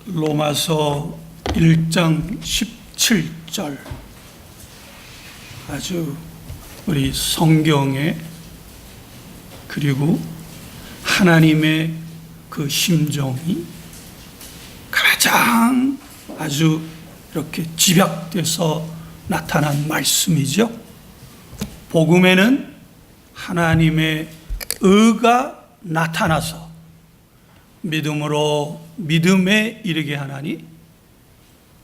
로마서 1장 17절, 아주 우리 성경에, 그리고 하나님의 그 심정이 가장 아주 이렇게 집약돼서 나타난 말씀이죠. 복음에는 하나님의 의가 나타나서 믿음으로 믿음에 이르게 하나니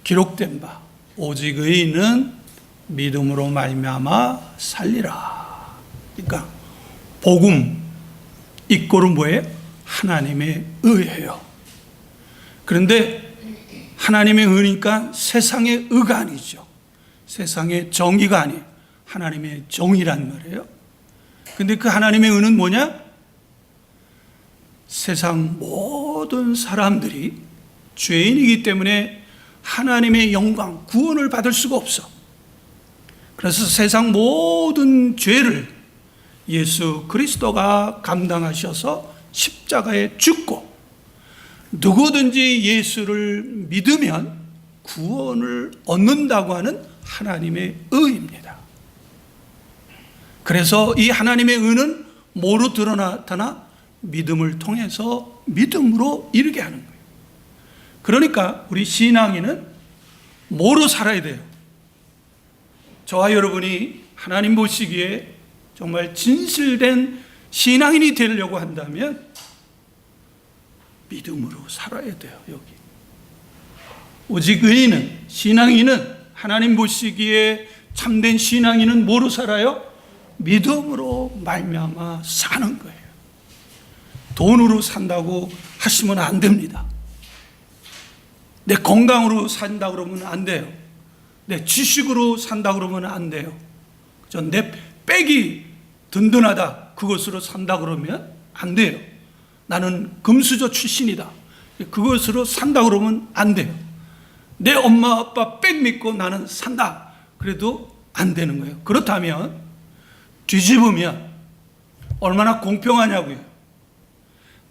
기록된 바 오직 의인은 믿음으로 말미암아 살리라. 그러니까 복음 이꼴은 뭐예요? 하나님의 의예요. 그런데 하나님의 의니까 세상의 의가 아니죠. 세상의 정의가 아니에요. 하나님의 정의란 말이에요. 근데 그 하나님의 의는 뭐냐? 세상 모든 사람들이 죄인이기 때문에 하나님의 영광, 구원을 받을 수가 없어. 그래서 세상 모든 죄를 예수 그리스도가 감당하셔서 십자가에 죽고, 누구든지 예수를 믿으면 구원을 얻는다고 하는 하나님의 의입니다. 그래서 이 하나님의 의는 뭐로 드러나타나? 믿음을 통해서 믿음으로 이르게 하는 거예요. 그러니까 우리 신앙인은 뭐로 살아야 돼요? 저와 여러분이 하나님 보시기에 정말 진실된 신앙인이 되려고 한다면 믿음으로 살아야 돼요. 여기 오직 의인은, 신앙인은, 하나님 보시기에 참된 신앙인은 뭐로 살아요? 믿음으로 말미암아 사는 거예요. 돈으로 산다고 하시면 안 됩니다. 내 건강으로 산다 그러면 안 돼요. 내 지식으로 산다 그러면 안 돼요. 내 백이 든든하다, 그것으로 산다 그러면 안 돼요. 나는 금수저 출신이다, 그것으로 산다 그러면 안 돼요. 내 엄마 아빠 백 믿고 나는 산다, 그래도 안 되는 거예요. 그렇다면 뒤집으면 얼마나 공평하냐고요.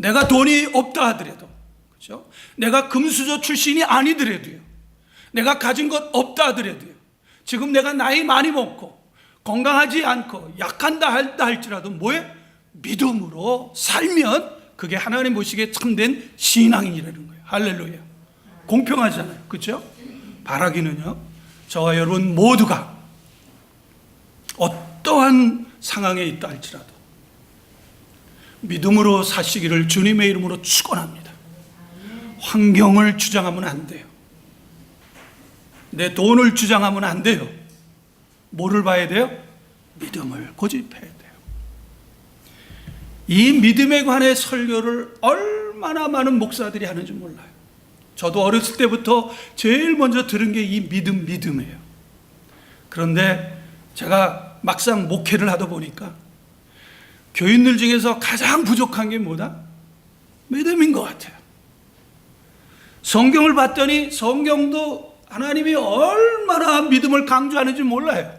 내가 돈이 없다 하더라도, 그렇죠? 내가 금수저 출신이 아니더라도요, 내가 가진 것 없다 하더라도요, 지금 내가 나이 많이 먹고 건강하지 않고 약한다 할지라도 뭐예요? 믿음으로 살면 그게 하나님 보시기에 참된 신앙인이라는 거예요. 할렐루야. 공평하잖아요, 그렇죠? 바라기는요, 저와 여러분 모두가 어떠한 상황에 있다 할지라도 믿음으로 사시기를 주님의 이름으로 축원합니다. 환경을 주장하면 안 돼요. 내 돈을 주장하면 안 돼요. 뭐를 봐야 돼요? 믿음을 고집해야 돼요. 이 믿음에 관해 설교를 얼마나 많은 목사들이 하는지 몰라요. 저도 어렸을 때부터 제일 먼저 들은 게 이 믿음이에요. 그런데 제가 막상 목회를 하다 보니까 교인들 중에서 가장 부족한 게 뭐다? 믿음인 것 같아요. 성경을 봤더니 성경도 하나님이 얼마나 믿음을 강조하는지 몰라요.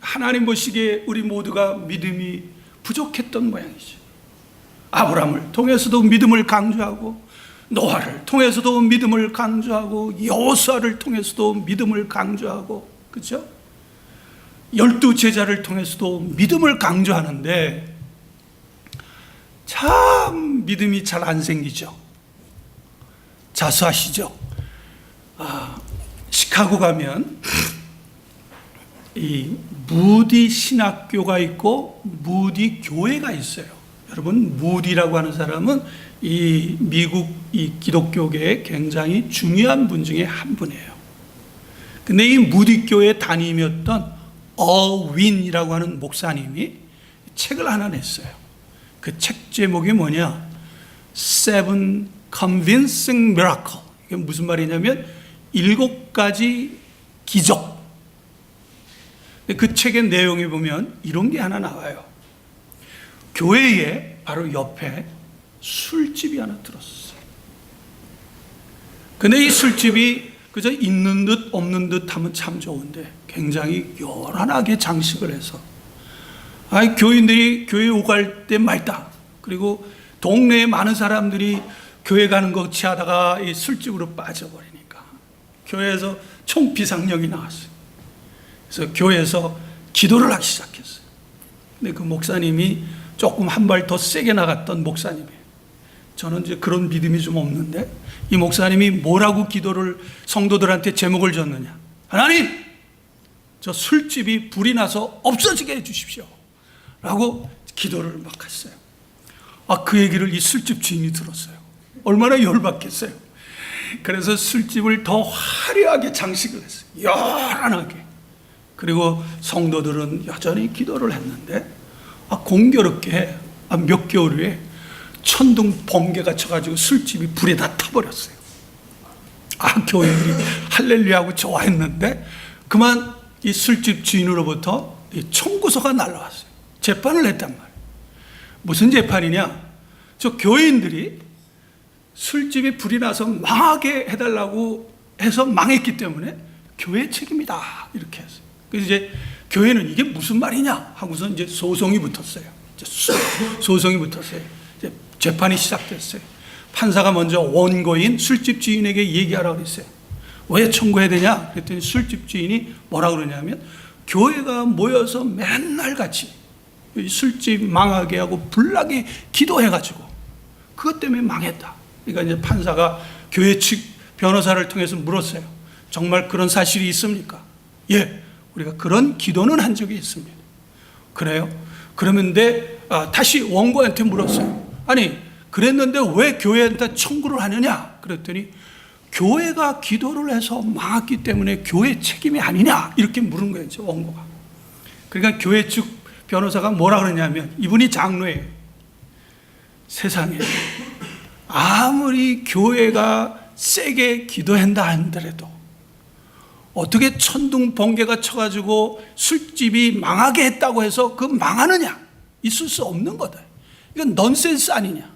하나님 보시기에 우리 모두가 믿음이 부족했던 모양이죠. 아브라함을 통해서도 믿음을 강조하고, 노아를 통해서도 믿음을 강조하고, 여호수아를 통해서도 믿음을 강조하고, 그렇죠? 12제자를 통해서도 믿음을 강조하는데 참 믿음이 잘 안 생기죠. 자수하시죠. 시카고 가면 이 무디 신학교가 있고 무디 교회가 있어요. 여러분, 무디라고 하는 사람은 이 미국 이 기독교계의 굉장히 중요한 분 중에 한 분이에요. 근데 이 무디 교회 담임이었던 어윈이라고 하는 목사님이 책을 하나 냈어요. 그 책 제목이 뭐냐? Seven Convincing Miracle. 이게 무슨 말이냐면 7가지 기적. 그 책의 내용에 보면 이런 게 하나 나와요. 교회에 바로 옆에 술집이 하나 들었어요. 근데 이 술집이 그저 있는 듯 없는 듯 하면 참 좋은데 굉장히 요란하게 장식을 해서 교인들이 교회 오갈 때 말다, 그리고 동네에 많은 사람들이 교회 가는 거 취하다가 이 술집으로 빠져버리니까 교회에서 총비상령이 나왔어요. 그래서 교회에서 기도를 하기 시작했어요. 근데 그 목사님이 조금 한 발 더 세게 나갔던 목사님이에요. 저는 이제 그런 믿음이 좀 없는데, 이 목사님이 뭐라고 기도를 성도들한테 제목을 줬느냐. 하나님, 저 술집이 불이 나서 없어지게 해주십시오 라고 기도를 막 했어요. 그 얘기를 이 술집 주인이 들었어요. 얼마나 열받겠어요. 그래서 술집을 더 화려하게 장식을 했어요. 요란하게. 그리고 성도들은 여전히 기도를 했는데, 공교롭게 몇 개월 후에 천둥 번개가 쳐가지고 술집이 불에 다 타버렸어요. 교인들이 할렐루야하고 좋아했는데, 그만 이 술집 주인으로부터 이 청구서가 날라왔어요. 재판을 했단 말이에요. 무슨 재판이냐? 저 교인들이 술집에 불이 나서 망하게 해달라고 해서 망했기 때문에 교회 책임이다, 이렇게 했어요. 그래서 이제 교회는 이게 무슨 말이냐 하고서 이제 소송이 붙었어요. 소송이 붙었어요. 이제 재판이 시작됐어요. 판사가 먼저 원고인 술집 주인에게 얘기하라고 그랬어요. 왜 청구해야 되냐? 그랬더니 술집 주인이 뭐라고 그러냐면, 교회가 모여서 맨날 같이 술집 망하게 하고 불나게 기도해가지고 그것 때문에 망했다. 그러니까 이제 판사가 교회 측 변호사를 통해서 물었어요. 정말 그런 사실이 있습니까? 예, 우리가 그런 기도는 한 적이 있습니다. 그래요? 그러는데 다시 원고한테 물었어요. 아니, 그랬는데 왜 교회한테 청구를 하느냐? 그랬더니 교회가 기도를 해서 망했기 때문에 교회 책임이 아니냐? 이렇게 물은 거예요, 원고가. 그러니까 교회 측 변호사가 뭐라 그러냐면, 이분이 장로예요. 세상에 아무리 교회가 세게 기도한다 하더라도 어떻게 천둥 번개가 쳐가지고 술집이 망하게 했다고 해서 그 망하느냐? 있을 수 없는 거다. 이건 넌센스 아니냐?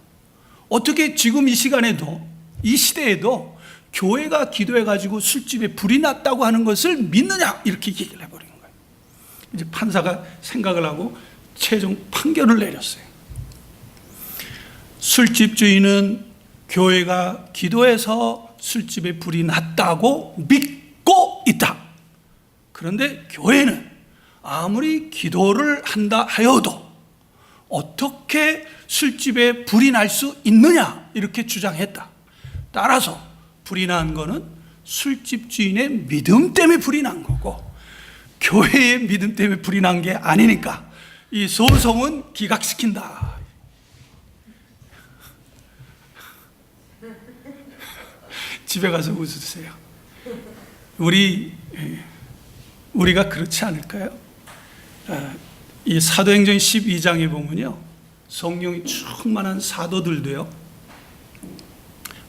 어떻게 지금 이 시간에도, 이 시대에도 교회가 기도해가지고 술집에 불이 났다고 하는 것을 믿느냐? 이렇게 얘기를 해버린 거예요. 이제 판사가 생각을 하고 최종 판결을 내렸어요. 술집 주인은 교회가 기도해서 술집에 불이 났다고 믿고 있다. 그런데 교회는 아무리 기도를 한다 하여도 어떻게 술집에 불이 날 수 있느냐, 이렇게 주장했다. 따라서 불이 난 거는 술집 주인의 믿음 때문에 불이 난 거고, 교회의 믿음 때문에 불이 난 게 아니니까 이 소송은 기각시킨다. 집에 가서 웃으세요. 우리가 그렇지 않을까요? 이 사도행전 12장에 보면요, 성령이 충만한 사도들도요,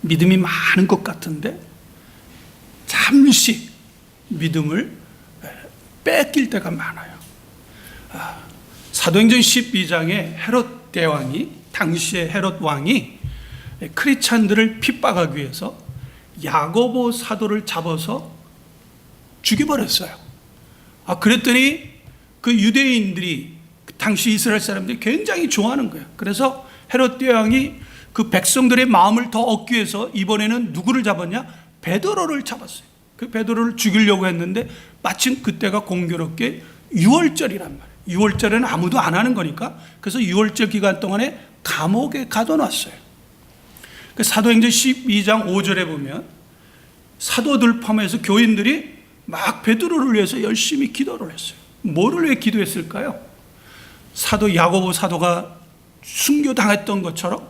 믿음이 많은 것 같은데 잠시 믿음을 뺏길 때가 많아요. 사도행전 12장에 헤롯 대왕이, 당시의 헤롯 왕이 크리스찬들을 핍박하기 위해서 야고보 사도를 잡아서 죽여버렸어요. 그랬더니 그 유대인들이, 당시 이스라엘 사람들이 굉장히 좋아하는 거예요. 그래서 헤롯 대왕이 그 백성들의 마음을 더 얻기 위해서 이번에는 누구를 잡았냐? 베드로를 잡았어요. 그 베드로를 죽이려고 했는데 마침 그때가 공교롭게 6월절이란 말이에요. 6월절에는 아무도 안 하는 거니까, 그래서 6월절 기간 동안에 감옥에 가둬놨어요. 그 사도행전 12장 5절에 보면 사도들 포함해서 교인들이 막 베드로를 위해서 열심히 기도를 했어요. 뭐를 위해 기도했을까요? 사도 야고보 사도가 순교당했던 것처럼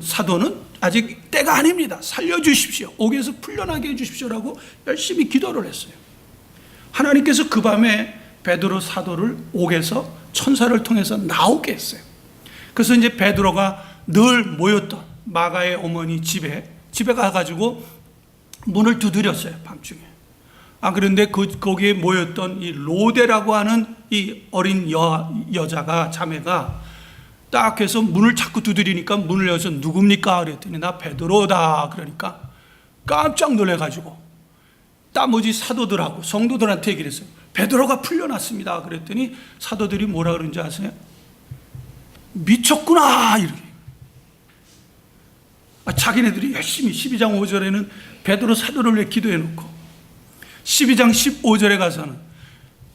사도는 아직 때가 아닙니다. 살려주십시오. 옥에서 풀려나게 해주십시오라고 열심히 기도를 했어요. 하나님께서 그 밤에 베드로 사도를 옥에서 천사를 통해서 나오게 했어요. 그래서 이제 베드로가 늘 모였던 마가의 어머니 집에 가가지고 문을 두드렸어요, 밤중에. 그런데 거기에 모였던 이 로데라고 하는 이 어린 여자가, 자매가 딱 해서 문을 자꾸 두드리니까 문을 열어서 누굽니까? 그랬더니 나 베드로다. 그러니까 깜짝 놀래가지고 나머지 사도들하고 성도들한테 얘기를 했어요. 베드로가 풀려났습니다. 그랬더니 사도들이 뭐라 그런지 아세요? 미쳤구나, 이렇게. 자기네들이 열심히 12장 5절에는 베드로 사도를 왜 기도해 놓고 12장 15절에 가서는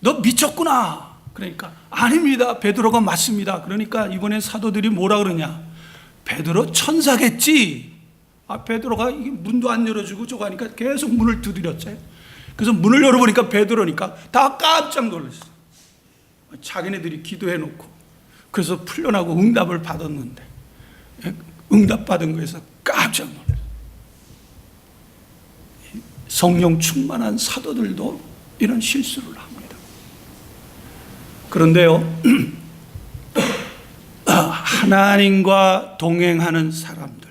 너 미쳤구나. 그러니까 아닙니다. 베드로가 맞습니다. 그러니까 이번에 사도들이 뭐라 그러냐. 베드로 천사겠지. 베드로가 이게 문도 안 열어주고 저거 하니까 계속 문을 두드렸어요. 그래서 문을 열어보니까 베드로니까 다 깜짝 놀랐어요. 자기네들이 기도해 놓고 그래서 풀려나고 응답을 받았는데 응답받은 거에서 깜짝 놀랐어요. 성령 충만한 사도들도 이런 실수를 합니다. 그런데요, 하나님과 동행하는 사람들,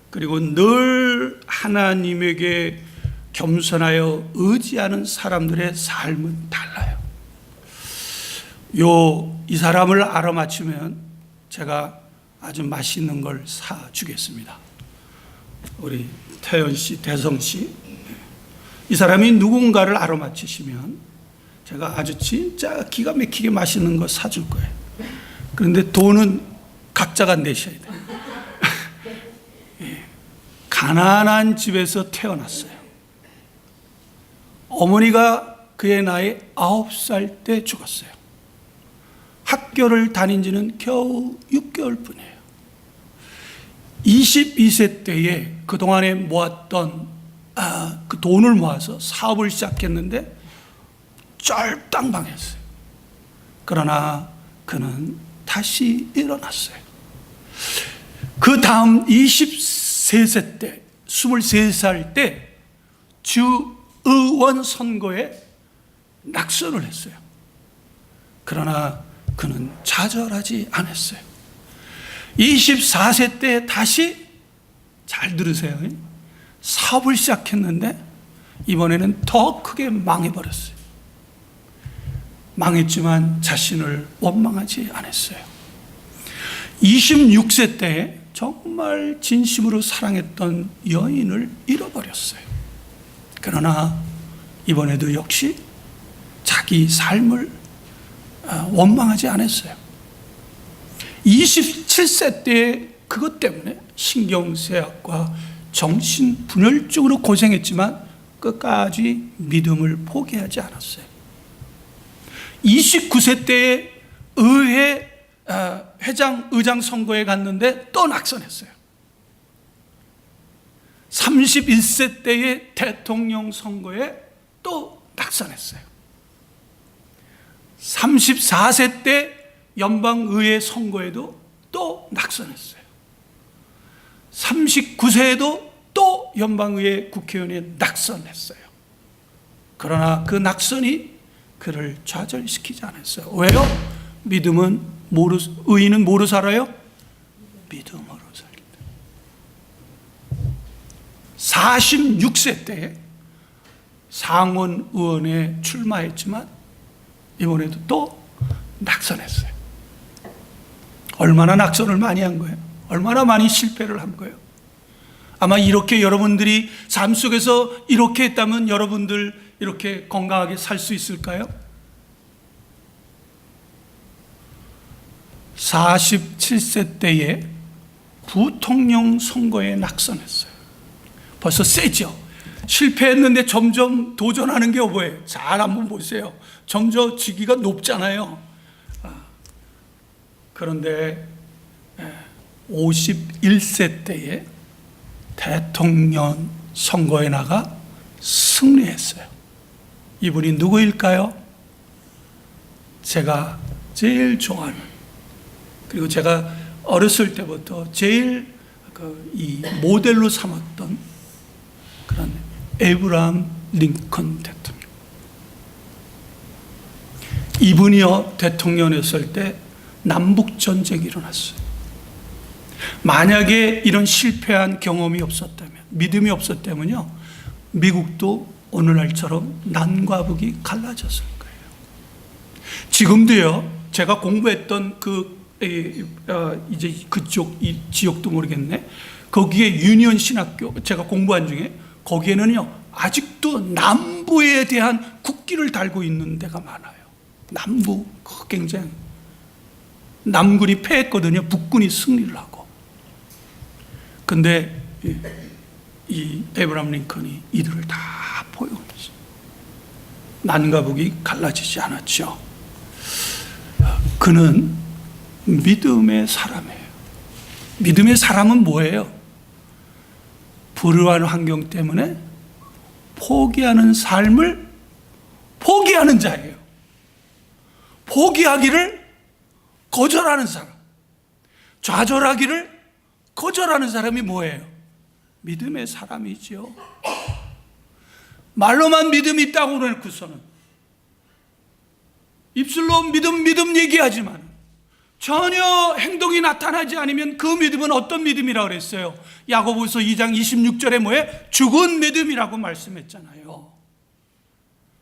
그리고 늘 하나님에게 겸손하여 의지하는 사람들의 삶은 달라요. 이 사람을 알아맞히면 제가 아주 맛있는 걸 사주겠습니다. 우리 태연 씨, 대성 씨, 이 사람이 누군가를 알아맞히시면 제가 아주 진짜 기가 막히게 맛있는 거 사줄 거예요. 그런데 돈은 각자가 내셔야 돼요. 가난한 집에서 태어났어요. 어머니가 그의 나이 9살 때 죽었어요. 학교를 다닌 지는 겨우 6개월 뿐이에요. 22세 때에 그동안에 모았던 그 돈을 모아서 사업을 시작했는데 쩔땅망했어요. 그러나 그는 다시 일어났어요. 그 다음 23세 때, 23살 때 주의원 선거에 낙선을 했어요. 그러나 그는 좌절하지 않았어요. 24세 때 다시, 잘 들으세요, 사업을 시작했는데 이번에는 더 크게 망해버렸어요. 망했지만 자신을 원망하지 않았어요. 26세 때에 정말 진심으로 사랑했던 여인을 잃어버렸어요. 그러나 이번에도 역시 자기 삶을 원망하지 않았어요. 27세 때에 그것 때문에 신경쇠약과 정신분열증으로 고생했지만 끝까지 믿음을 포기하지 않았어요. 29세 때에 의회 의장 선거에 갔는데 또 낙선했어요. 31세 때에 대통령 선거에 또 낙선했어요. 34세 때 연방의회 선거에도 또 낙선했어요. 39세에도 또 연방의회 국회의원에 낙선했어요. 그러나 그 낙선이 그를 좌절시키지 않았어요. 왜요? 의인은 뭐로 살아요? 믿음으로 살겠다. 46세 때에 상원 의원에 출마했지만 이번에도 또 낙선했어요. 얼마나 낙선을 많이 한 거예요? 얼마나 많이 실패를 한 거예요? 아마 이렇게 여러분들이 삶 속에서 이렇게 했다면 여러분들 이렇게 건강하게 살 수 있을까요? 47세 때에 부통령 선거에 낙선했어요. 벌써 세죠? 실패했는데 점점 도전하는 게 뭐예요? 잘 한번 보세요. 점점 직위가 높잖아요. 그런데 51세 때에 대통령 선거에 나가 승리했어요. 이분이 누구일까요? 제가 제일 좋아하는, 그리고 제가 어렸을 때부터 제일 이 모델로 삼았던 그런 에브라함 링컨 대통령. 이분이요, 대통령이었을 때 남북전쟁이 일어났어요. 만약에 이런 실패한 경험이 없었다면, 믿음이 없었다면요, 미국도 오늘날처럼 남과 북이 갈라졌을 거예요. 지금도요, 제가 공부했던 이제 그쪽 이 지역도 모르겠네. 거기에 유니온 신학교 제가 공부한 중에 거기에는요 아직도 남부에 대한 국기를 달고 있는 데가 많아요. 남부 굉장히 남군이 패했거든요. 북군이 승리를 하고. 근데 이 에브라함 링컨이 이들을 다 포용했어요. 난과 북이 갈라지지 않았죠. 그는 믿음의 사람이에요. 믿음의 사람은 뭐예요? 불우한 환경 때문에 포기하는 삶을 포기하는 자예요. 포기하기를 거절하는 사람, 좌절하기를 거절하는 사람이 뭐예요? 믿음의 사람이지요. 말로만 믿음이 있다고 그래놓고서는 입술로 믿음 얘기하지만 전혀 행동이 나타나지 않으면 그 믿음은 어떤 믿음이라고 그랬어요? 야고보서 2장 26절에 뭐예요? 죽은 믿음이라고 말씀했잖아요.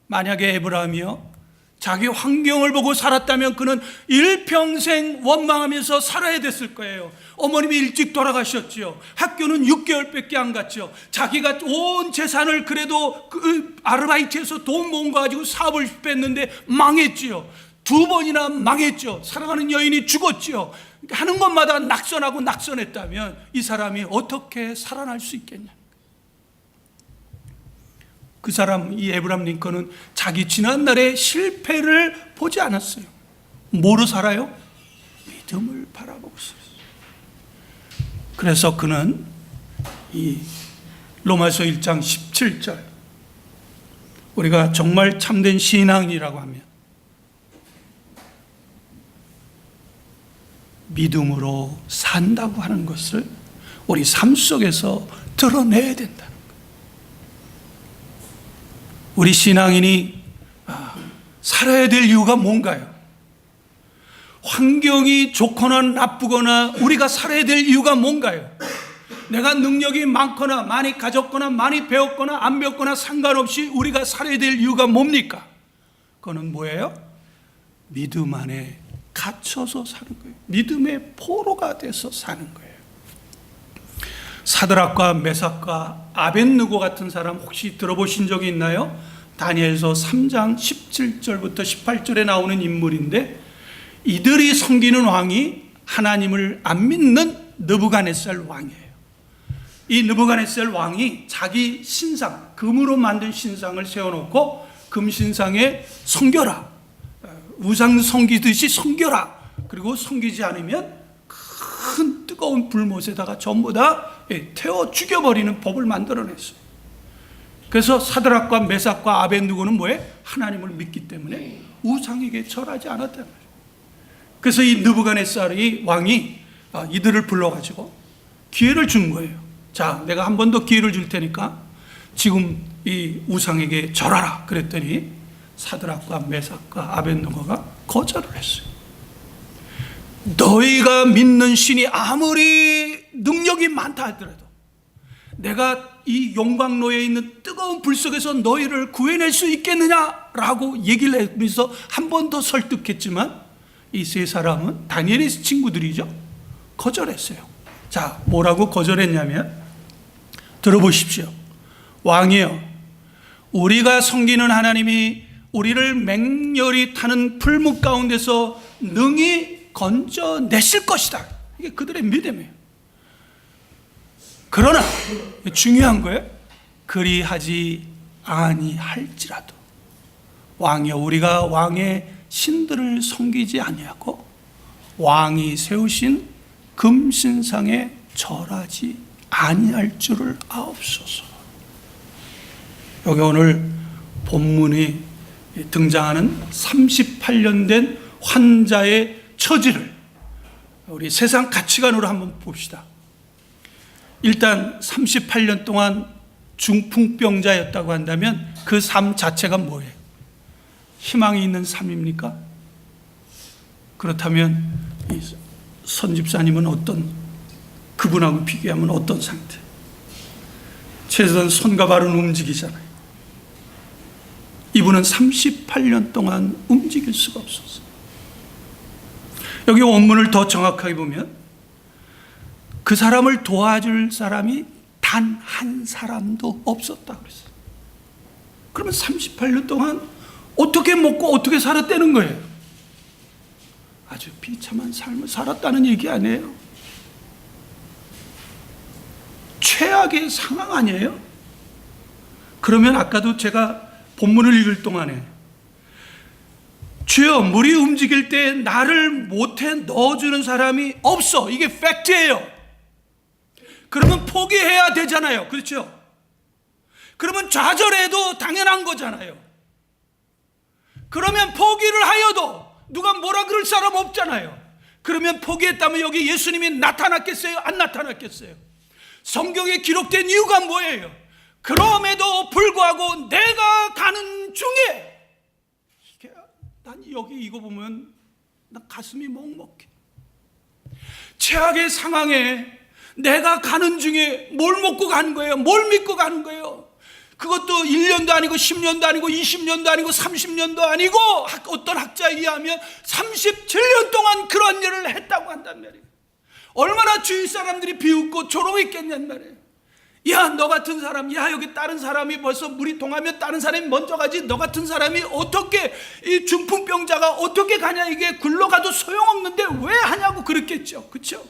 만약에 에브라함이요, 자기 환경을 보고 살았다면 그는 일평생 원망하면서 살아야 됐을 거예요. 어머님이 일찍 돌아가셨죠. 학교는 6개월밖에 안 갔죠. 자기가 온 재산을 그래도 그 아르바이트에서 돈 모은 거 가지고 사업을 뺐는데 망했지요. 2번이나 망했죠. 사랑하는 여인이 죽었지요. 하는 것마다 낙선하고 낙선했다면 이 사람이 어떻게 살아날 수 있겠냐. 그 사람, 이 에브라함 링컨은 자기 지난날의 실패를 보지 않았어요. 뭐로 살아요? 믿음을 바라보고 있어요. 그래서 그는 이 로마서 1장 17절, 우리가 정말 참된 신앙이라고 하면 믿음으로 산다고 하는 것을 우리 삶 속에서 드러내야 된다. 우리 신앙인이 살아야 될 이유가 뭔가요? 환경이 좋거나 나쁘거나 우리가 살아야 될 이유가 뭔가요? 내가 능력이 많거나 많이 가졌거나 많이 배웠거나 안 배웠거나 상관없이 우리가 살아야 될 이유가 뭡니까? 그거는 뭐예요? 믿음 안에 갇혀서 사는 거예요. 믿음의 포로가 돼서 사는 거예요. 사드락과 메삭과 아벳느고 같은 사람 혹시 들어보신 적이 있나요? 다니엘서 3장 17절부터 18절에 나오는 인물인데, 이들이 섬기는 왕이 하나님을 안 믿는 느부갓네살 왕이에요. 이 느부갓네살 왕이 자기 신상, 금으로 만든 신상을 세워놓고 금신상에 섬겨라, 우상 섬기듯이 섬겨라, 그리고 섬기지 않으면 큰 뜨거운 불못에다가 전부 다 태워 죽여버리는 법을 만들어냈어요. 그래서 사드락과 메삭과 아벳느고는 뭐예요? 하나님을 믿기 때문에 우상에게 절하지 않았단 말이에요. 그래서 이 느부갓네살이 왕이 이들을 불러가지고 기회를 준 거예요. 자, 내가 한 번 더 기회를 줄 테니까 지금 이 우상에게 절하라. 그랬더니 사드락과 메삭과 아벳느고가 거절을 했어요. 너희가 믿는 신이 아무리 능력이 많다 하더라도 내가 이 용광로에 있는 뜨거운 불 속에서 너희를 구해낼 수 있겠느냐라고 얘기를 하면서 한 번 더 설득했지만 이 세 사람은 다니엘의 친구들이죠. 거절했어요. 자, 뭐라고 거절했냐면, 들어보십시오. 왕이여, 우리가 섬기는 하나님이 우리를 맹렬히 타는 풀무 가운데서 능히 건져내실 것이다. 이게 그들의 믿음이에요. 그러나 중요한 거예요. 그리하지 아니할지라도 왕이여, 우리가 왕의 신들을 섬기지 아니하고 왕이 세우신 금신상에 절하지 아니할 줄을 아옵소서. 여기 오늘 본문이 등장하는 38년 된 환자의 처지를 우리 세상 가치관으로 한번 봅시다. 일단 38년 동안 중풍병자였다고 한다면 그 삶 자체가 뭐예요? 희망이 있는 삶입니까? 그렇다면 이 선집사님은 그분하고 비교하면 어떤 상태? 최소한 손과 발은 움직이잖아요. 이분은 38년 동안 움직일 수가 없었어요. 여기 원문을 더 정확하게 보면 그 사람을 도와줄 사람이 단 한 사람도 없었다고 그랬어요. 그러면 38년 동안 어떻게 먹고 어떻게 살았다는 거예요? 아주 비참한 삶을 살았다는 얘기 아니에요. 최악의 상황 아니에요? 그러면 아까도 제가 본문을 읽을 동안에 주여, 물이 움직일 때 나를 못해 넣어주는 사람이 없어, 이게 팩트예요. 그러면 포기해야 되잖아요. 그렇죠? 그러면 좌절해도 당연한 거잖아요. 그러면 포기를 하여도 누가 뭐라 그럴 사람 없잖아요. 그러면 포기했다면 여기 예수님이 나타났겠어요? 안 나타났겠어요? 성경에 기록된 이유가 뭐예요? 그럼에도 불구하고 내가 가는 중에, 난 여기 이거 보면 난 가슴이 먹먹해. 최악의 상황에 내가 가는 중에 뭘 먹고 가는 거예요? 뭘 믿고 가는 거예요? 그것도 1년도 아니고 10년도 아니고 20년도 아니고 30년도 아니고 어떤 학자에 의하면 37년 동안 그런 일을 했다고 한단 말이에요. 얼마나 주위 사람들이 비웃고 조롱했겠냔 말이에요. 야, 너 같은 사람, 야, 여기 다른 사람이 벌써 물이 동하면 다른 사람이 먼저 가지, 너 같은 사람이 어떻게, 이 중풍병자가 어떻게 가냐, 이게 굴러가도 소용없는데 왜 하냐고 그랬겠죠. 그렇죠?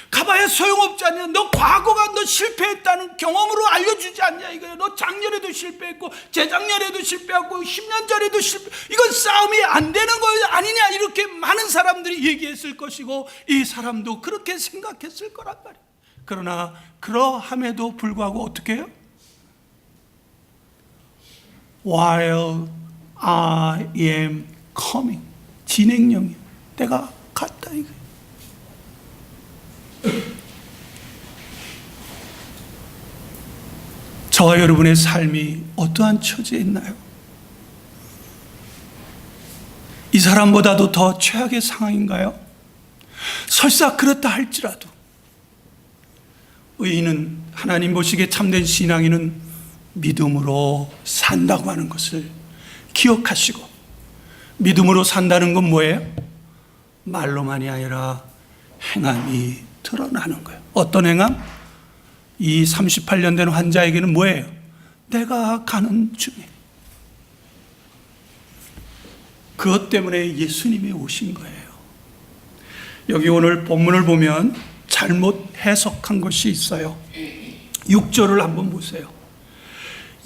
가봐야 소용없지 않냐. 너 과거가 너 실패했다는 경험으로 알려주지 않냐 이거예요. 너 작년에도 실패했고 재작년에도 실패했고 10년 전에도 실패, 이건 싸움이 안 되는 거 아니냐, 이렇게 많은 사람들이 얘기했을 것이고 이 사람도 그렇게 생각했을 거란 말이에요. 그러나 그러함에도 불구하고 어떻게 해요? While I am coming, 진행형이에요. 내가 갔다 이거예요. 저와 여러분의 삶이 어떠한 처지에 있나요? 이 사람보다도 더 최악의 상황인가요? 설사 그렇다 할지라도 의인은, 하나님 보시기에 참된 신앙인은 믿음으로 산다고 하는 것을 기억하시고, 믿음으로 산다는 건 뭐예요? 말로만이 아니라 행함이 드러나는 거예요. 어떤 행함? 이 38년 된 환자에게는 뭐예요? 내가 가는 중에. 그것 때문에 예수님이 오신 거예요. 여기 오늘 본문을 보면 잘못 해석한 것이 있어요. 6절을 한번 보세요.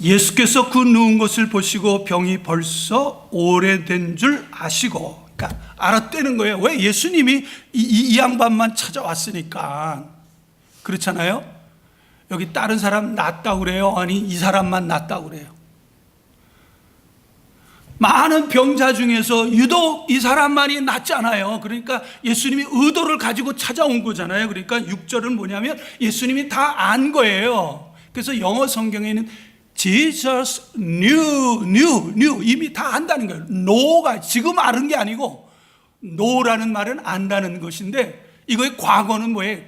예수께서 그 누운 것을 보시고 병이 벌써 오래된 줄 아시고, 그러니까 알았다는 거예요. 왜? 예수님이 이 양반만 찾아왔으니까. 그렇잖아요. 여기 다른 사람 낫다고 그래요? 아니, 이 사람만 낫다고 그래요? 많은 병자 중에서 유독 이 사람만이 낫잖아요. 그러니까 예수님이 의도를 가지고 찾아온 거잖아요. 그러니까 6절은 뭐냐면 예수님이 다 안 거예요. 그래서 영어 성경에는 Jesus knew 이미 다 안다는 거예요. know가 지금 아는 게 아니고 know라는 말은 안다는 것인데, 이거의 과거는 뭐예요?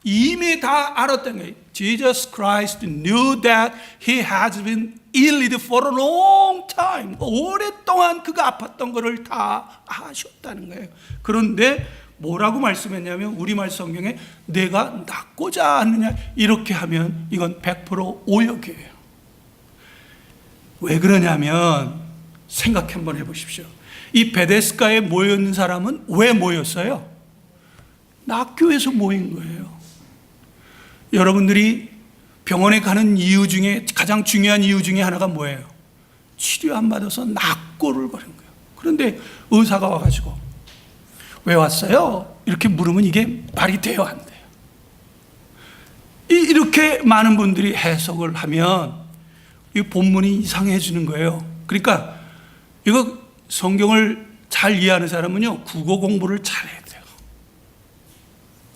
이미 다 알았다는 거예요. Jesus Christ knew that he has been ill for a long time. 오랫동안 그가 아팠던 것을 다 아셨다는 거예요. 그런데 뭐라고 말씀했냐면 우리말 성경에 내가 낫고자 하느냐 이렇게 하면 이건 100% 오역이에요. 왜 그러냐면 생각 한번 해보십시오. 이 베데스다에 모여있는 사람은 왜 모였어요? 낙교에서 모인 거예요. 여러분들이 병원에 가는 이유 중에 가장 중요한 이유 중에 하나가 뭐예요? 치료 안 받아서 낙고를 거는 거예요. 그런데 의사가 와가지고 왜 왔어요? 이렇게 물으면 이게 말이 돼요, 안 돼요? 이렇게 많은 분들이 해석을 하면 이 본문이 이상해지는 거예요. 그러니까 이거 성경을 잘 이해하는 사람은요, 국어 공부를 잘해야 돼요.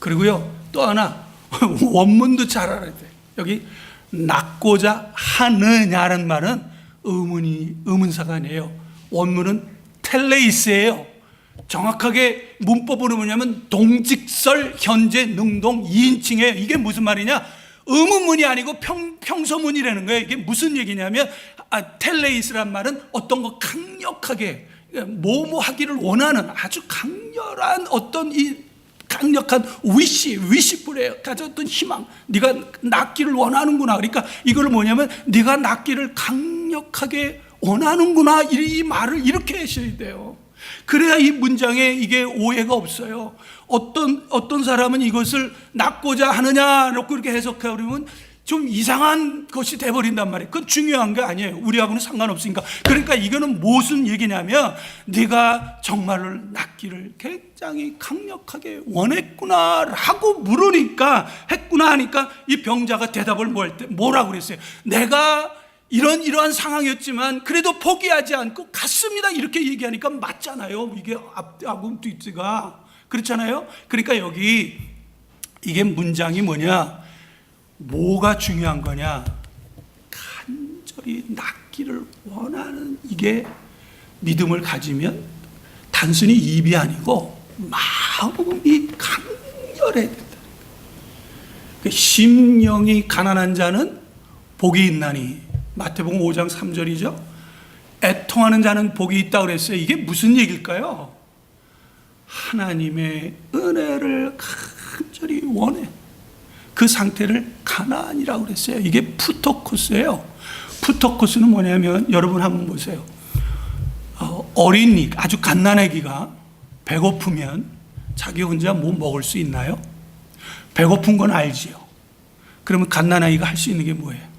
그리고요, 또 하나 원문도 잘 알아야 돼요. 여기 낫고자 하느냐는 말은 의문사가 아니에요. 원문은 텔레이스예요. 정확하게 문법으로 뭐냐면 동직설 현재 능동 2인칭이에요. 이게 무슨 말이냐? 의문문이 아니고 평서문이라는 거예요. 이게 무슨 얘기냐면 텔레이스란 말은 어떤 거 강력하게 뭐뭐 하기를 원하는 아주 강렬한 어떤 이 강력한 위시풀에 가졌던 희망, 네가 낫기를 원하는구나. 그러니까 이걸 뭐냐면 네가 낫기를 강력하게 원하는구나, 이 말을 이렇게 하셔야 돼요. 그래야 이 문장에 이게 오해가 없어요. 어떤 사람은 이것을 낫고자 하느냐 이렇게 해석하려면 좀 이상한 것이 돼버린단 말이에요. 그건 중요한 게 아니에요. 우리하고는 상관없으니까. 그러니까 이거는 무슨 얘기냐면 네가 정말로 낫기를 굉장히 강력하게 원했구나라고 물으니까, 했구나 하니까 이 병자가 대답을 뭐라고 그랬어요? 내가 이러한 상황이었지만 그래도 포기하지 않고 갔습니다. 이렇게 얘기하니까 맞잖아요. 이게 앞하고 뒤가 그렇잖아요. 그러니까 여기 이게 문장이 뭐냐? 뭐가 중요한 거냐? 간절히 낫기를 원하는, 이게 믿음을 가지면 단순히 입이 아니고 마음이 강렬해야 된다. 심령이 가난한 자는 복이 있나니, 마태복음 5장 3절이죠. 애통하는 자는 복이 있다고 그랬어요. 이게 무슨 얘기일까요? 하나님의 은혜를 간절히 원해. 그 상태를 가난이라고 그랬어요. 이게 푸토코스예요. 푸토코스는 뭐냐면, 여러분 한번 보세요. 어린이, 아주 갓난아기가 배고프면 자기 혼자 뭐 먹을 수 있나요? 배고픈 건 알지요. 그러면 갓난아기가 할 수 있는 게 뭐예요?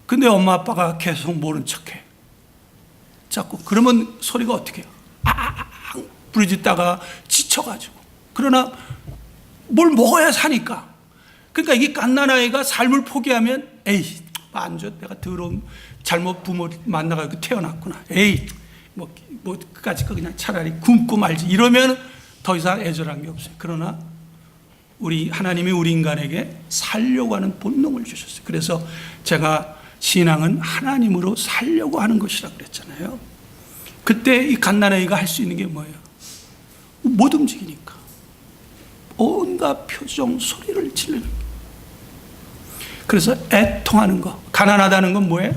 근데 엄마 아빠가 계속 모른 척해. 자꾸. 그러면 소리가 어떻게 해요? 부르짖다가 지쳐가지고. 그러나 뭘 먹어야 사니까. 그러니까 이게 갓난아이가 삶을 포기하면, 에이, 완전 내가 더러운 잘못 부모 만나가지고 태어났구나. 에이, 그까짓 거 그냥 차라리 굶고 말지. 이러면 더 이상 애절한 게 없어요. 그러나 하나님이 우리 인간에게 살려고 하는 본능을 주셨어요. 그래서 제가 신앙은 하나님으로 살려고 하는 것이라고 그랬잖아요. 그때 이 갓난아이가 할 수 있는 게 뭐예요? 못 움직이니까 온갖 표정, 소리를 지르는 거예요. 그래서 애통하는 거. 가난하다는 건 뭐예요?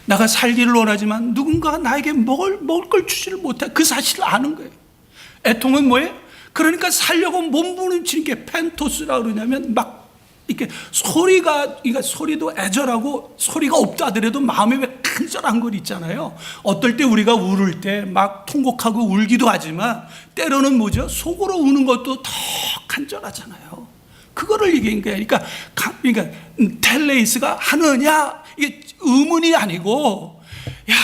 내가 살기를 원하지만 누군가가 나에게 먹을 걸 주지를 못해. 그 사실을 아는 거예요. 애통은 뭐예요? 그러니까 살려고 몸부림치는 게 펜토스라고 그러냐면, 막 이렇게 그러니까 소리도 애절하고, 소리가 없다 하더라도 마음에 왜 간절한 것 있잖아요. 어떨 때 우리가 울을 때 막 통곡하고 울기도 하지만, 때로는 뭐죠? 속으로 우는 것도 더 간절하잖아요. 그거를 얘기한 거예요. 그러니까 텔레이스가 하느냐, 이게 의문이 아니고, 야,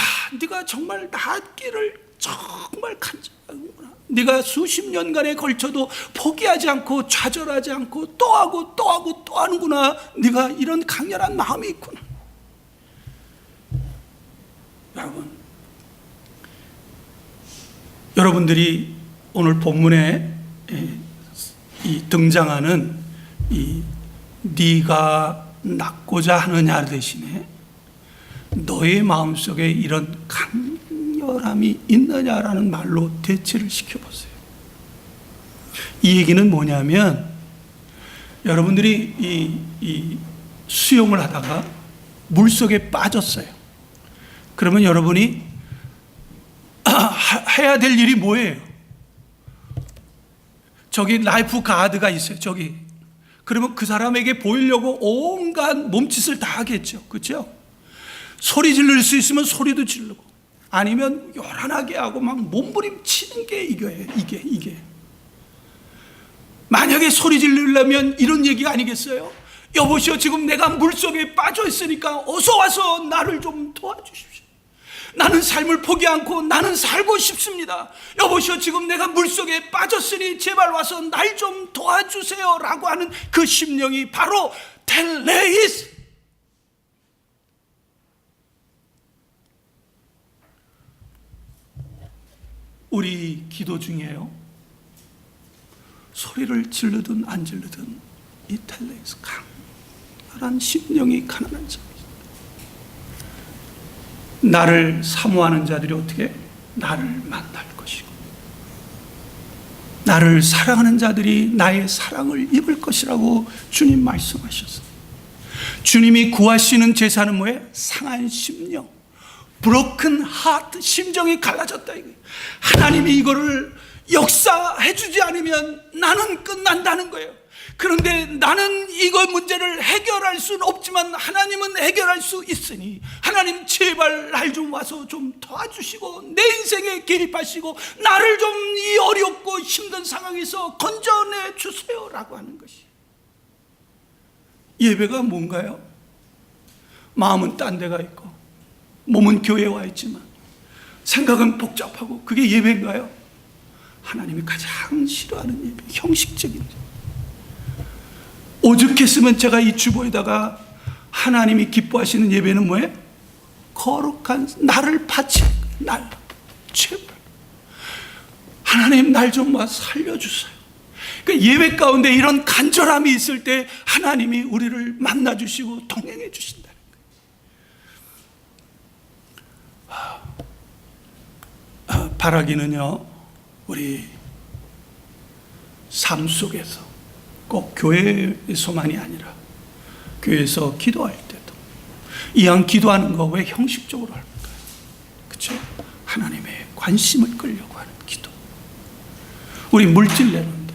네가 정말 낫기를 정말 간절하구나. 네가 수십 년간에 걸쳐도 포기하지 않고 좌절하지 않고 또 하고 또 하고 또 하는구나. 네가 이런 강렬한 마음이 있구나. 여러분들이 오늘 본문에 등장하는 네가 낫고자 하느냐 대신에 너의 마음속에 이런 강렬함이 있느냐라는 말로 대체를 시켜보세요. 이 얘기는 뭐냐면, 여러분들이 이 수영을 하다가 물속에 빠졌어요. 그러면 여러분이 해야 될 일이 뭐예요? 저기 라이프 가드가 있어요. 저기. 그러면 그 사람에게 보이려고 온갖 몸짓을 다 하겠죠. 그렇죠? 소리 지를 수 있으면 소리도 지르고, 아니면 요란하게 하고 막 몸부림치는 게 이거예요. 이게. 만약에 소리 지르려면 이런 얘기가 아니겠어요? 여보시오, 지금 내가 물속에 빠져 있으니까 어서 와서 나를 좀 도와주십시오. 나는 삶을 포기 않고 나는 살고 싶습니다. 여보시오, 지금 내가 물속에 빠졌으니 제발 와서 날 좀 도와주세요 라고 하는 그 심령이 바로 텔레이스. 우리 기도 중에요, 소리를 지르든 안 지르든 이 텔레이스, 강렬한 심령이 가난한 자, 나를 사모하는 자들이 어떻게 나를 만날 것이고, 나를 사랑하는 자들이 나의 사랑을 입을 것이라고 주님 말씀하셨어요. 주님이 구하시는 제사는 뭐예요? 상한 심령, 브로큰 하트, 심정이 갈라졌다 이거예요. 하나님이 이거를 역사해 주지 않으면 나는 끝난다는 거예요. 그런데 나는 이거 문제를 해결할 수는 없지만 하나님은 해결할 수 있으니 하나님 제발 날 좀 와서 좀 도와주시고 내 인생에 개입하시고 나를 좀 이 어렵고 힘든 상황에서 건져내 주세요라고 하는 것이 예배가 뭔가요? 마음은 딴 데가 있고 몸은 교회에 와 있지만 생각은 복잡하고 그게 예배인가요? 하나님이 가장 싫어하는 예배, 형식적인 예배. 오죽했으면 제가 이 주보에다가 하나님이 기뻐하시는 예배는 뭐예요? 거룩한 나를 바치는 거예요. 날 제발 하나님 날 좀 와 살려주세요. 그러니까 예배 가운데 이런 간절함이 있을 때 하나님이 우리를 만나주시고 동행해 주신다는 거예요. 바라기는요, 우리 삶 속에서 꼭 교회에서만이 아니라 교회에서 기도할 때도 이왕 기도하는 거 왜 형식적으로 할까요? 그렇죠? 하나님의 관심을 끌려고 하는 기도. 우리 물질 내는데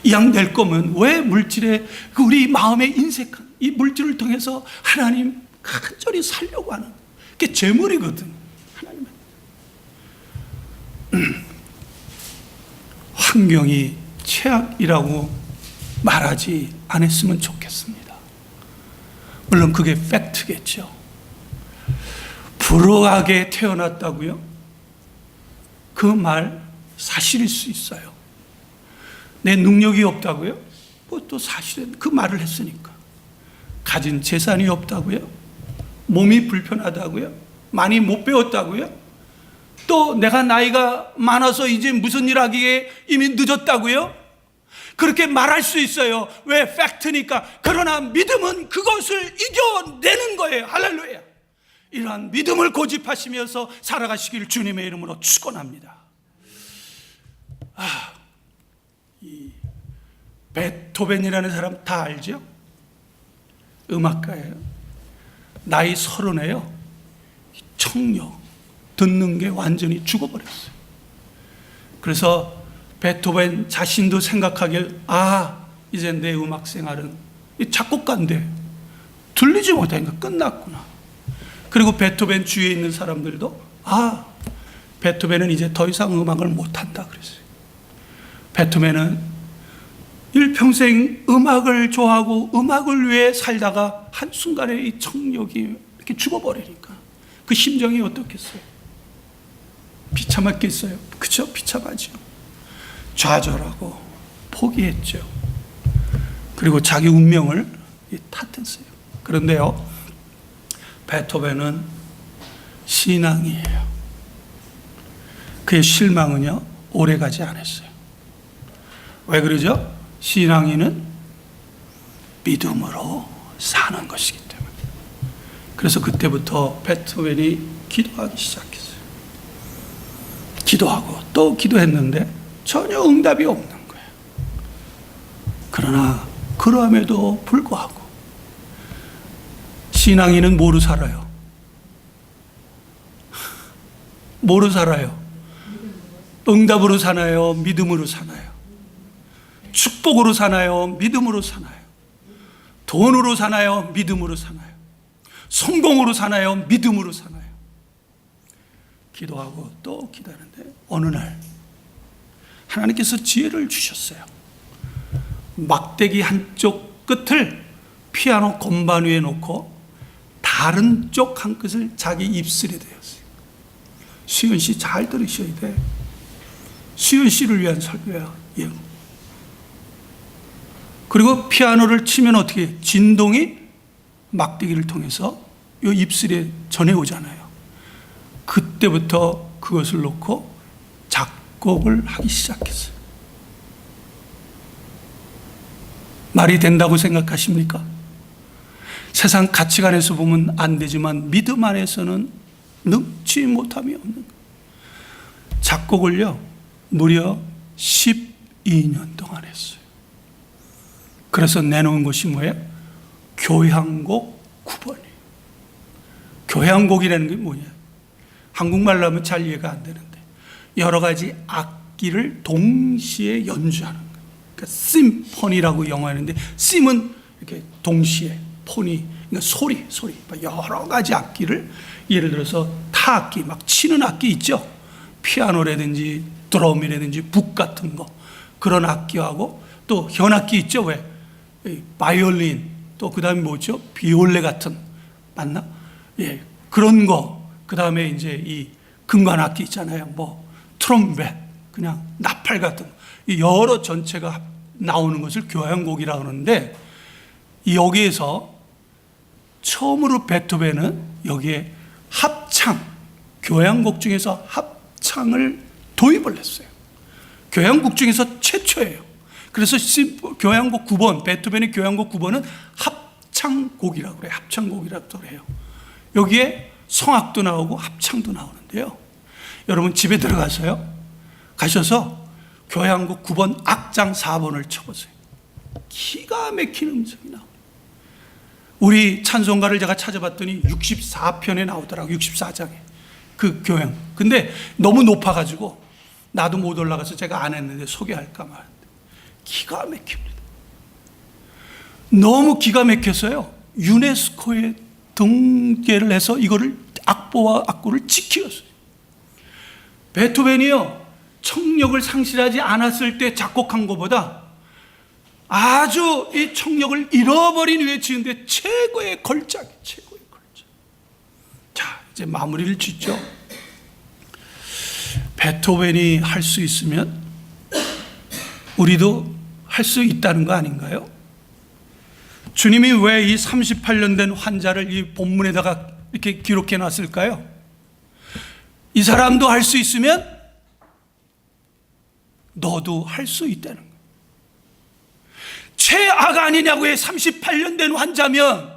이왕 낼 거면 왜 물질에 우리 마음에 인색한 이 물질을 통해서 하나님 간절히 살려고 하는 그게 재물이거든. 하나님은 환경이 최악이라고 말하지 않았으면 좋겠습니다. 물론 그게 팩트겠죠. 불우하게 태어났다고요? 그 말 사실일 수 있어요. 내 능력이 없다고요? 뭐 또 사실은 그 말을 했으니까. 가진 재산이 없다고요? 몸이 불편하다고요? 많이 못 배웠다고요? 또 내가 나이가 많아서 이제 무슨 일 하기에 이미 늦었다고요? 그렇게 말할 수 있어요. 왜? 팩트니까. 그러나 믿음은 그것을 이겨내는 거예요. 할렐루야. 이러한 믿음을 고집하시면서 살아가시길 주님의 이름으로 축원합니다. 이 베토벤이라는 사람 다 알죠? 음악가예요. 나이 30에요. 청력 듣는 게 완전히 죽어버렸어요. 그래서 베토벤 자신도 생각하길 이제 내 음악 생활은 작곡가인데 들리지 못하니까 끝났구나. 그리고 베토벤 주위에 있는 사람들도 베토벤은 이제 더 이상 음악을 못한다 그랬어요. 베토벤은 일평생 음악을 좋아하고 음악을 위해 살다가 한순간에 이 청력이 이렇게 죽어버리니까 그 심정이 어떻겠어요? 비참했겠어요? 그쵸? 비참하죠. 좌절하고 포기했죠. 그리고 자기 운명을 탓했어요. 그런데요, 베토벤은 신앙이에요. 그의 실망은요, 오래가지 않았어요. 왜 그러죠? 신앙인은 믿음으로 사는 것이기 때문에. 그래서 그때부터 베토벤이 기도하기 시작했어요. 기도하고 또 기도했는데 전혀 응답이 없는 거예요. 그러나 그럼에도 불구하고 신앙인은 뭐로 살아요? 뭐로 살아요? 응답으로 사나요? 믿음으로 사나요? 축복으로 사나요? 믿음으로 사나요? 돈으로 사나요? 믿음으로 사나요? 성공으로 사나요? 믿음으로 사나요? 기도하고 또 기도하는데 어느 날 하나님께서 지혜를 주셨어요. 막대기 한쪽 끝을 피아노 건반 위에 놓고 다른 쪽 한 끝을 자기 입술에 대었어요. 수연 씨 잘 들으셔야 돼. 수연 씨를 위한 설교야. 예. 그리고 피아노를 치면 어떻게 해요? 진동이 막대기를 통해서 이 입술에 전해오잖아요. 그때부터 그것을 놓고 작곡을 하기 시작했어요. 말이 된다고 생각하십니까? 세상 가치관에서 보면 안 되지만 믿음 안에서는 능치 못함이 없는 거예요. 작곡을요 무려 12년 동안 했어요. 그래서 내놓은 것이 뭐예요? 교향곡 9번이에요. 교향곡이라는 게 뭐냐? 한국말로 하면 잘 이해가 안 되는데 여러 가지 악기를 동시에 연주하는 거예요. 그러니까 심포니라고 영어하는데, 심은 이렇게 동시에, 포니 그러니까 소리 여러 가지 악기를, 예를 들어서 타악기 막 치는 악기 있죠. 피아노라든지 드럼이라든지 북 같은 거, 그런 악기하고 또 현악기 있죠. 왜? 바이올린, 또 그다음에 뭐죠? 비올레 같은, 맞나? 예, 그런 거. 그다음에 이제 이 금관 악기 있잖아요. 뭐 트럼펫, 그냥 나팔 같은 거. 이 여러 전체가 나오는 것을 교향곡이라고 하는데, 여기에서 처음으로 베토벤은 여기에 합창, 교향곡 중에서 합창을 도입을 했어요. 교향곡 중에서 최초예요. 그래서 교향곡 9번, 베토벤의 교향곡 9번은 합창곡이라고 그래요. 합창곡이라고 해요. 여기에 성악도 나오고 합창도 나오는데요. 여러분 집에 들어가서요, 가셔서 교향곡 9번 악장 4번을 쳐보세요. 기가 막힌 음성이 나와요. 우리 찬송가를 제가 찾아봤더니 64편에 나오더라고요. 64장에 그 교향. 근데 너무 높아가지고 나도 못 올라가서 제가 안 했는데 소개할까 말인데, 기가 막힙니다. 너무 기가 막혀서요, 유네스코에 등재를 해서 이거를 악보와 악구를 지키었어요. 베토벤이요, 청력을 상실하지 않았을 때 작곡한 것보다 아주 이 청력을 잃어버린 후에 지은데 최고의 걸작이에요. 최고의 걸작. 자, 이제 마무리를 짓죠. 베토벤이 할 수 있으면 우리도 할 수 있다는 거 아닌가요? 주님이 왜 이 38년 된 환자를 이 본문에다가 이렇게 기록해 놨을까요? 이 사람도 할 수 있으면 너도 할 수 있다는 거예요. 최악 아니냐고요. 38년 된 환자면.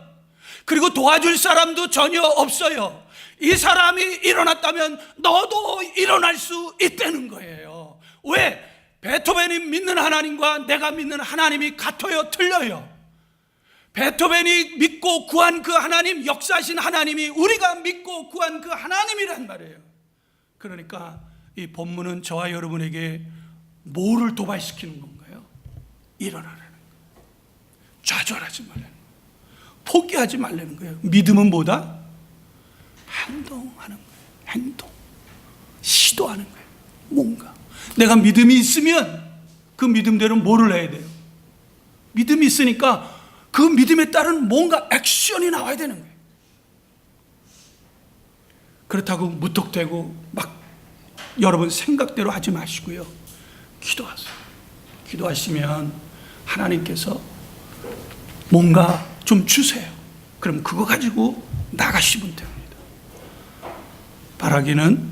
그리고 도와줄 사람도 전혀 없어요. 이 사람이 일어났다면 너도 일어날 수 있다는 거예요. 왜? 베토벤이 믿는 하나님과 내가 믿는 하나님이 같아요? 틀려요? 베토벤이 믿고 구한 그 하나님, 역사하신 하나님이 우리가 믿고 구한 그 하나님이란 말이에요. 그러니까 이 본문은 저와 여러분에게 뭐를 도발시키는 건가요? 일어나라는 거예요. 좌절하지 말라는 거예요. 포기하지 말라는 거예요. 믿음은 뭐다? 행동하는 거예요. 행동. 시도하는 거예요. 뭔가 내가 믿음이 있으면 그 믿음대로 뭐를 해야 돼요? 믿음이 있으니까 그 믿음에 따른 뭔가 액션이 나와야 되는 거예요. 그렇다고 무턱대고 막 여러분 생각대로 하지 마시고요, 기도하세요. 기도하시면 하나님께서 뭔가 좀 주세요. 그럼 그거 가지고 나가시면 됩니다. 바라기는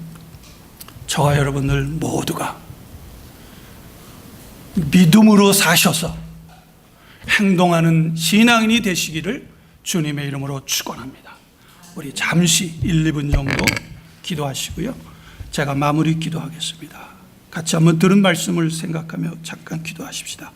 저와 여러분들 모두가 믿음으로 사셔서 행동하는 신앙인이 되시기를 주님의 이름으로 축원합니다. 우리 잠시 1, 2분 정도 기도하시고요, 제가 마무리 기도하겠습니다. 같이 한번 들은 말씀을 생각하며 잠깐 기도하십시다.